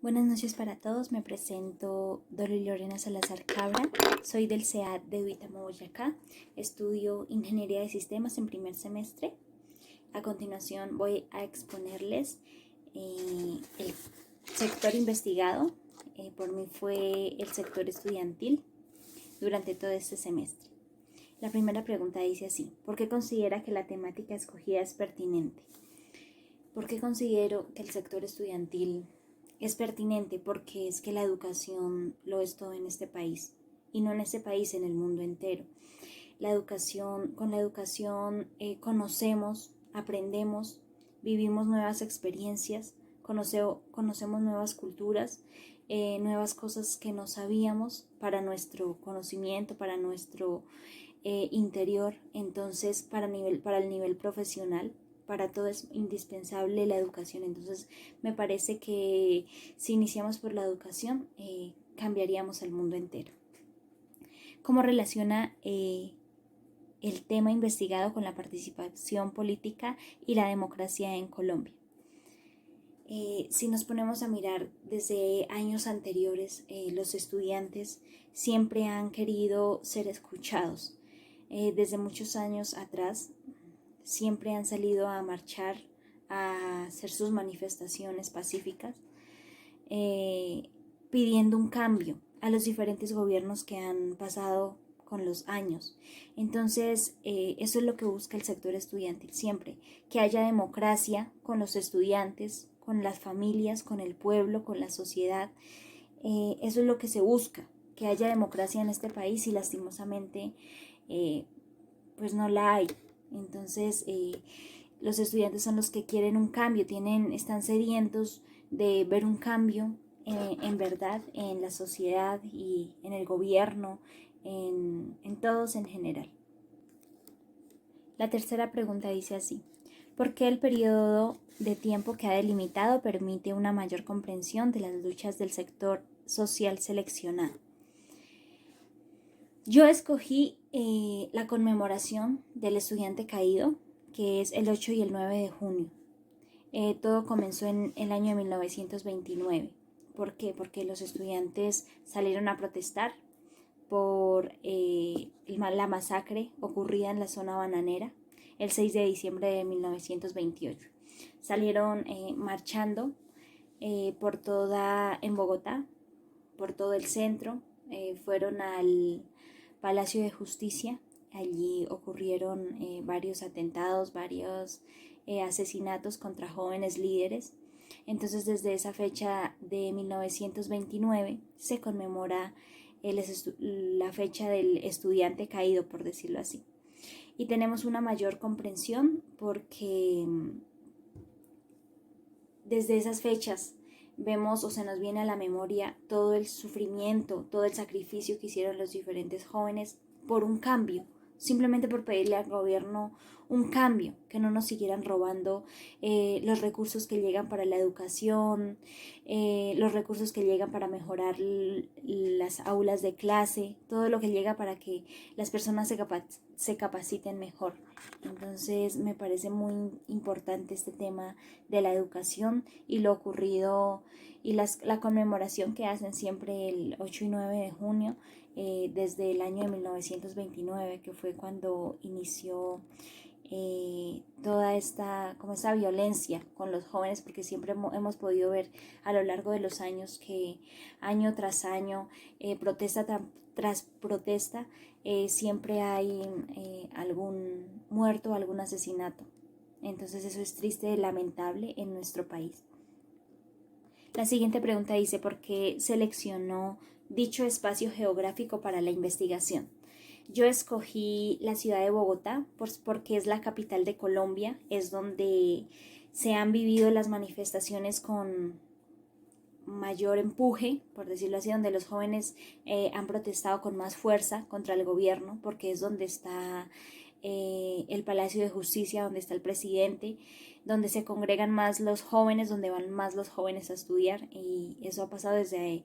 Buenas noches para todos, me presento Dolly Lorena Salazar Cabra, soy del CEAD de Duitama, Boyacá, estudio Ingeniería de Sistemas en primer semestre. A continuación voy a exponerles el sector investigado, por mí fue el sector estudiantil durante todo este semestre. La primera pregunta dice así: ¿por qué considera que la temática escogida es pertinente? ¿Por qué considero que el sector estudiantil es pertinente? Porque es que la educación lo es todo en este país, y no en este país, en el mundo entero. Con la educación conocemos, aprendemos, vivimos nuevas experiencias, conocemos nuevas culturas, nuevas cosas que no sabíamos para nuestro conocimiento, para nuestro interior. Entonces, para el nivel profesional, para todo es indispensable la educación. Entonces, me parece que si iniciamos por la educación, cambiaríamos el mundo entero. ¿Cómo relaciona el tema investigado con la participación política y la democracia en Colombia? Si nos ponemos a mirar desde años anteriores, los estudiantes siempre han querido ser escuchados. Desde muchos años atrás siempre han salido a marchar, a hacer sus manifestaciones pacíficas, pidiendo un cambio a los diferentes gobiernos que han pasado con los años. Entonces, eso es lo que busca el sector estudiantil siempre, que haya democracia con los estudiantes, con las familias, con el pueblo, con la sociedad. Eso es lo que se busca, que haya democracia en este país, y lastimosamente pues no la hay. Entonces, los estudiantes son los que quieren un cambio, están sedientos de ver un cambio en verdad en la sociedad y en el gobierno, en todos en general. La tercera pregunta dice así: ¿por qué el periodo de tiempo que ha delimitado permite una mayor comprensión de las luchas del sector social seleccionado? Yo escogí la conmemoración del estudiante caído, que es el 8 y el 9 de junio. Todo comenzó en el año de 1929. ¿Por qué? Porque los estudiantes salieron a protestar por la masacre ocurrida en la zona bananera el 6 de diciembre de 1928. Salieron marchando en Bogotá, por todo el centro, fueron al Palacio de Justicia. Allí ocurrieron varios atentados, varios asesinatos contra jóvenes líderes. Entonces, desde esa fecha de 1929 se conmemora la fecha del estudiante caído, por decirlo así. Y tenemos una mayor comprensión porque desde esas fechas vemos o se nos viene a la memoria todo el sufrimiento, todo el sacrificio que hicieron los diferentes jóvenes por un cambio, simplemente por pedirle al gobierno un cambio, que no nos siguieran robando los recursos que llegan para la educación, los recursos que llegan para mejorar las aulas de clase, todo lo que llega para que las personas se capaciten mejor. Entonces me parece muy importante este tema de la educación y lo ocurrido y la conmemoración que hacen siempre el 8 y 9 de junio, desde el año de 1929, que fue cuando inició toda esta violencia con los jóvenes, porque siempre hemos podido ver a lo largo de los años que año tras año, protesta tras protesta, siempre hay algún muerto, algún asesinato. Entonces eso es triste y lamentable en nuestro país. La siguiente pregunta dice: ¿por qué seleccionó dicho espacio geográfico para la investigación? Yo escogí la ciudad de Bogotá porque es la capital de Colombia, es donde se han vivido las manifestaciones con mayor empuje, por decirlo así, donde los jóvenes han protestado con más fuerza contra el gobierno, porque es donde está el Palacio de Justicia, donde está el presidente, donde se congregan más los jóvenes, donde van más los jóvenes a estudiar, y eso ha pasado desde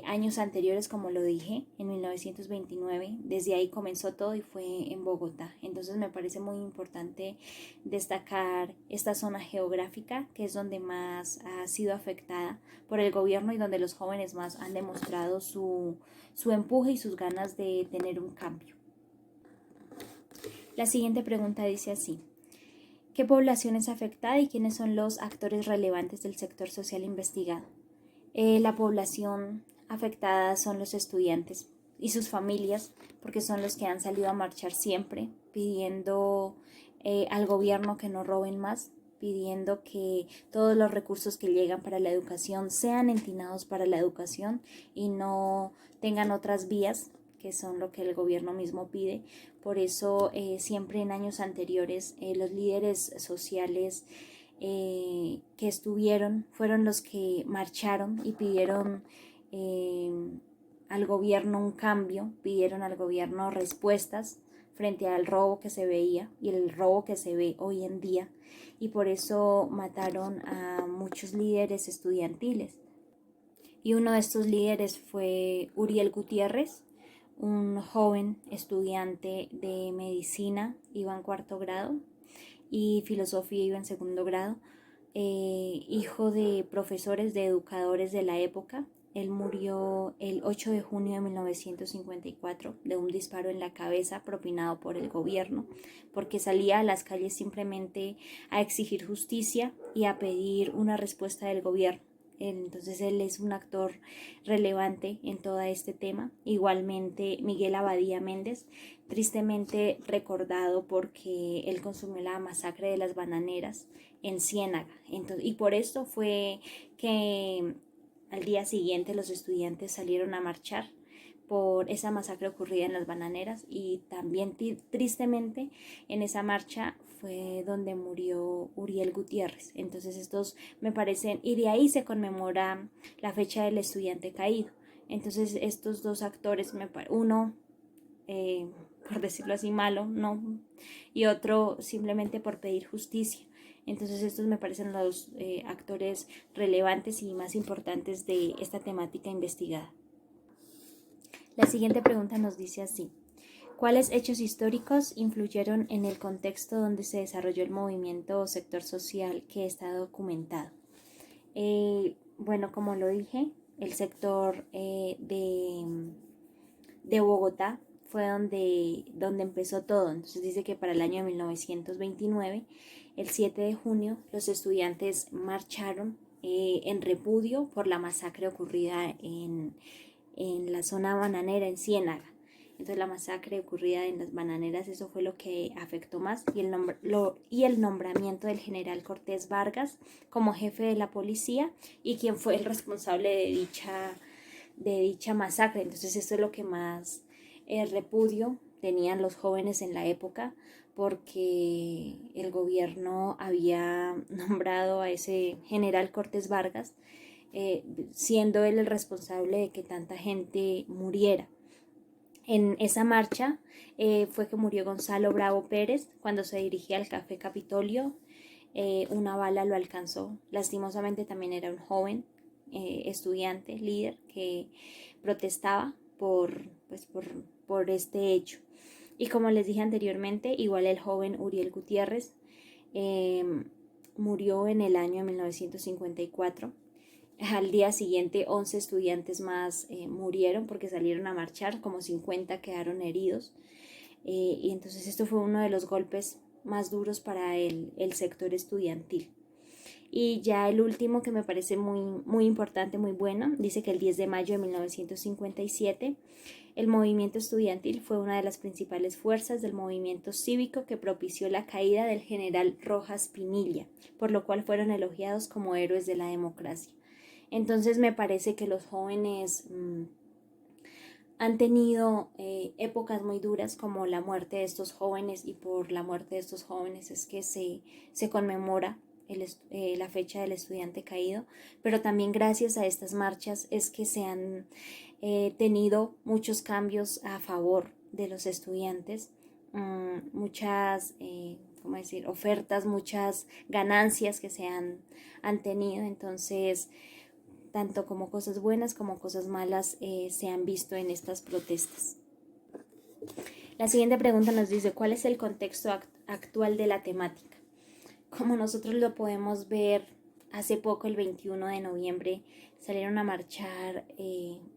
años anteriores, como lo dije, en 1929. Desde ahí comenzó todo y fue en Bogotá. Entonces me parece muy importante destacar esta zona geográfica, que es donde más ha sido afectada por el gobierno y donde los jóvenes más han demostrado su empuje y sus ganas de tener un cambio. La siguiente pregunta dice así: ¿qué población es afectada y quiénes son los actores relevantes del sector social investigado? La población afectada son los estudiantes y sus familias, porque son los que han salido a marchar siempre pidiendo al gobierno que no roben más, pidiendo que todos los recursos que llegan para la educación sean destinados para la educación y no tengan otras vías, que son lo que el gobierno mismo pide. Por eso siempre en años anteriores los líderes sociales que estuvieron fueron los que marcharon y pidieron al gobierno un cambio, pidieron al gobierno respuestas frente al robo que se veía y el robo que se ve hoy en día, y por eso mataron a muchos líderes estudiantiles. Y uno de estos líderes fue Uriel Gutiérrez, un joven estudiante de medicina, iba en 4º grado, y filosofía iba en 2º grado, hijo de profesores, de educadores de la época. Él murió el 8 de junio de 1954 de un disparo en la cabeza propinado por el gobierno, porque salía a las calles simplemente a exigir justicia y a pedir una respuesta del gobierno. Entonces él es un actor relevante en todo este tema. Igualmente Miguel Abadía Méndez, tristemente recordado porque él consumió la masacre de las bananeras en Ciénaga. Entonces, y por esto fue que al día siguiente los estudiantes salieron a marchar por esa masacre ocurrida en las bananeras, y también tristemente en esa marcha fue donde murió Uriel Gutiérrez. Entonces estos me parecen, y de ahí se conmemora la fecha del estudiante caído. Entonces estos dos actores, uno por decirlo así malo, no, y otro simplemente por pedir justicia. Entonces estos me parecen los actores relevantes y más importantes de esta temática investigada. La siguiente pregunta nos dice así: ¿cuáles hechos históricos influyeron en el contexto donde se desarrolló el movimiento o sector social que está documentado? Bueno, como lo dije, el sector de Bogotá fue donde empezó todo. Entonces dice que para el año de 1929, el 7 de junio, los estudiantes marcharon en repudio por la masacre ocurrida en la zona bananera en Ciénaga. Entonces la masacre ocurrida en las bananeras, eso fue lo que afectó más, y el nombramiento del general Cortés Vargas como jefe de la policía y quien fue el responsable de dicha masacre. Entonces esto es lo que más repudio tenían los jóvenes en la época, porque el gobierno había nombrado a ese general Cortés Vargas, siendo él el responsable de que tanta gente muriera. En esa marcha fue que murió Gonzalo Bravo Pérez cuando se dirigía al Café Capitolio. Una bala lo alcanzó. Lastimosamente también era un joven estudiante, líder, que protestaba por este hecho. Y como les dije anteriormente, igual el joven Uriel Gutiérrez murió en el año 1954. Al día siguiente 11 estudiantes más murieron porque salieron a marchar, como 50 quedaron heridos, y entonces esto fue uno de los golpes más duros para el sector estudiantil. Y ya el último, que me parece muy importante, muy bueno, dice que el 10 de mayo de 1957 el movimiento estudiantil fue una de las principales fuerzas del movimiento cívico que propició la caída del general Rojas Pinilla, por lo cual fueron elogiados como héroes de la democracia. Entonces me parece que los jóvenes han tenido épocas muy duras, como la muerte de estos jóvenes, y por la muerte de estos jóvenes es que se conmemora la fecha del estudiante caído, pero también gracias a estas marchas es que se han tenido muchos cambios a favor de los estudiantes, muchas, ¿cómo decir?, ofertas, muchas ganancias que han tenido. Entonces, tanto como cosas buenas como cosas malas se han visto en estas protestas. La siguiente pregunta nos dice, ¿cuál es el contexto actual de la temática? Como nosotros lo podemos ver, hace poco, el 21 de noviembre, salieron a marchar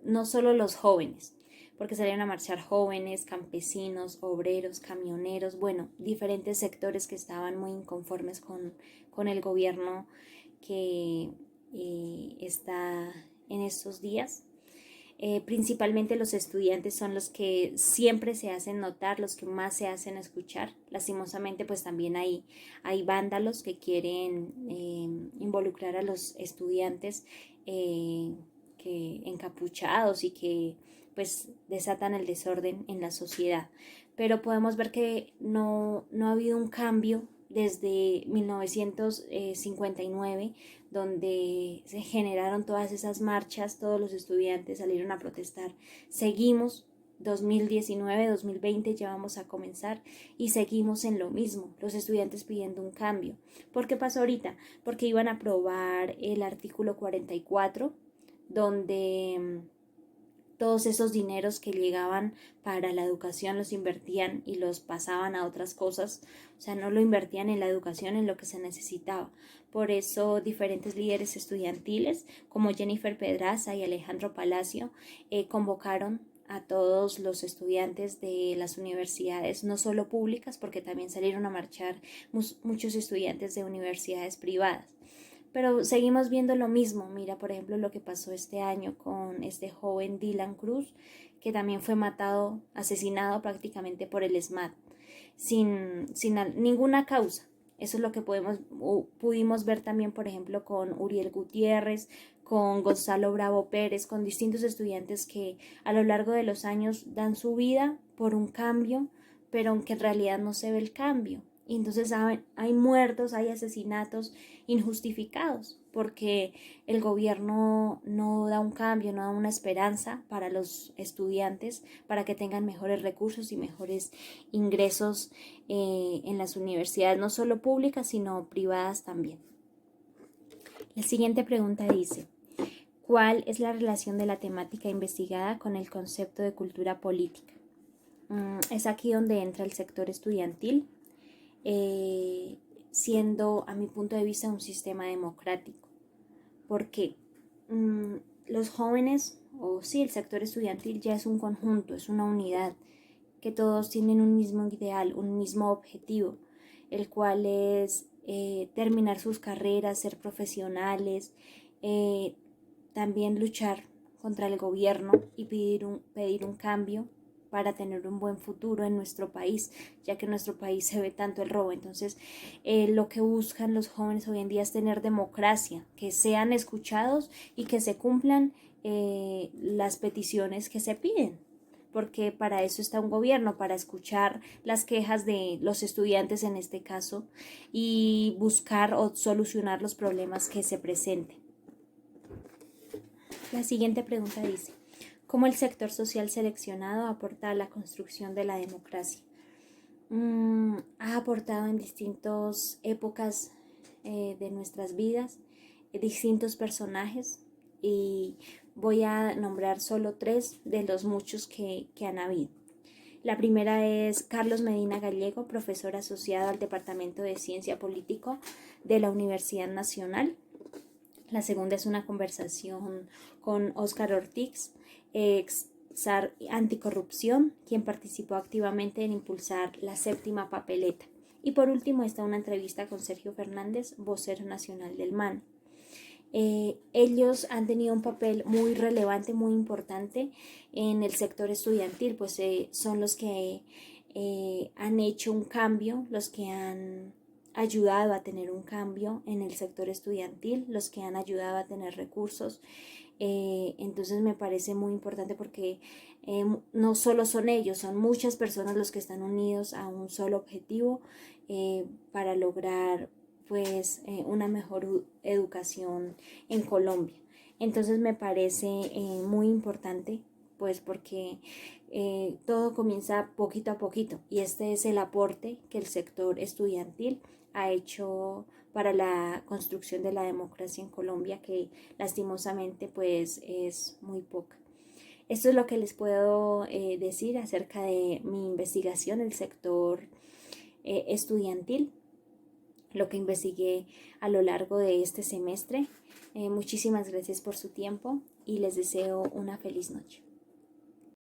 no solo los jóvenes, porque salieron a marchar jóvenes, campesinos, obreros, camioneros, bueno, diferentes sectores que estaban muy inconformes con el gobierno que está en estos días. Principalmente los estudiantes son los que siempre se hacen notar, los que más se hacen escuchar. Lastimosamente, pues también hay vándalos que quieren involucrar a los estudiantes que encapuchados y que pues desatan el desorden en la sociedad. Pero podemos ver que no ha habido un cambio desde 1959, donde se generaron todas esas marchas, todos los estudiantes salieron a protestar. Seguimos, 2019, 2020 ya vamos a comenzar y seguimos en lo mismo, los estudiantes pidiendo un cambio. ¿Por qué pasó ahorita? Porque iban a aprobar el artículo 44, donde todos esos dineros que llegaban para la educación los invertían y los pasaban a otras cosas, o sea, no lo invertían en la educación, en lo que se necesitaba. Por eso diferentes líderes estudiantiles como Jennifer Pedraza y Alejandro Palacio convocaron a todos los estudiantes de las universidades, no solo públicas, porque también salieron a marchar muchos estudiantes de universidades privadas. Pero seguimos viendo lo mismo. Mira, por ejemplo, lo que pasó este año con este joven Dylan Cruz, que también fue asesinado prácticamente por el SMAT, sin ninguna causa. Eso es lo que pudimos ver también, por ejemplo, con Uriel Gutiérrez, con Gonzalo Bravo Pérez, con distintos estudiantes que a lo largo de los años dan su vida por un cambio, pero aunque en realidad no se ve el cambio. Y entonces hay muertos, hay asesinatos injustificados, porque el gobierno no da un cambio, no da una esperanza para los estudiantes, para que tengan mejores recursos y mejores ingresos en las universidades, no solo públicas, sino privadas también. La siguiente pregunta dice, ¿cuál es la relación de la temática investigada con el concepto de cultura política? Es aquí donde entra el sector estudiantil, siendo a mi punto de vista un sistema democrático, porque los jóvenes, o sí, el sector estudiantil ya es un conjunto, es una unidad, que todos tienen un mismo ideal, un mismo objetivo, el cual es terminar sus carreras, ser profesionales, también luchar contra el gobierno y pedir un cambio para tener un buen futuro en nuestro país, ya que en nuestro país se ve tanto el robo. Entonces, lo que buscan los jóvenes hoy en día es tener democracia, que sean escuchados y que se cumplan las peticiones que se piden, porque para eso está un gobierno, para escuchar las quejas de los estudiantes en este caso y buscar o solucionar los problemas que se presenten. La siguiente pregunta dice, ¿cómo el sector social seleccionado aporta a la construcción de la democracia? Ha aportado en distintas épocas de nuestras vidas, distintos personajes, y voy a nombrar solo 3 de los muchos que han habido. La primera es Carlos Medina Gallego, profesor asociado al Departamento de Ciencia Político de la Universidad Nacional. La segunda es una conversación con Óscar Ortiz, ex SAR Anticorrupción, quien participó activamente en impulsar la 7ª papeleta. Y por último está una entrevista con Sergio Fernández, vocero nacional del MAN. Ellos han tenido un papel muy relevante, muy importante en el sector estudiantil, pues son los que han hecho un cambio, los que han ayudado a tener un cambio en el sector estudiantil, los que han ayudado a tener recursos. Entonces me parece muy importante porque no solo son ellos, son muchas personas los que están unidos a un solo objetivo para lograr pues una mejor educación en Colombia. Entonces me parece muy importante pues porque todo comienza poquito a poquito y este es el aporte que el sector estudiantil ha hecho para la construcción de la democracia en Colombia, que lastimosamente pues es muy poca. Esto es lo que les puedo decir acerca de mi investigación, el sector estudiantil, lo que investigué a lo largo de este semestre. Muchísimas gracias por su tiempo y les deseo una feliz noche.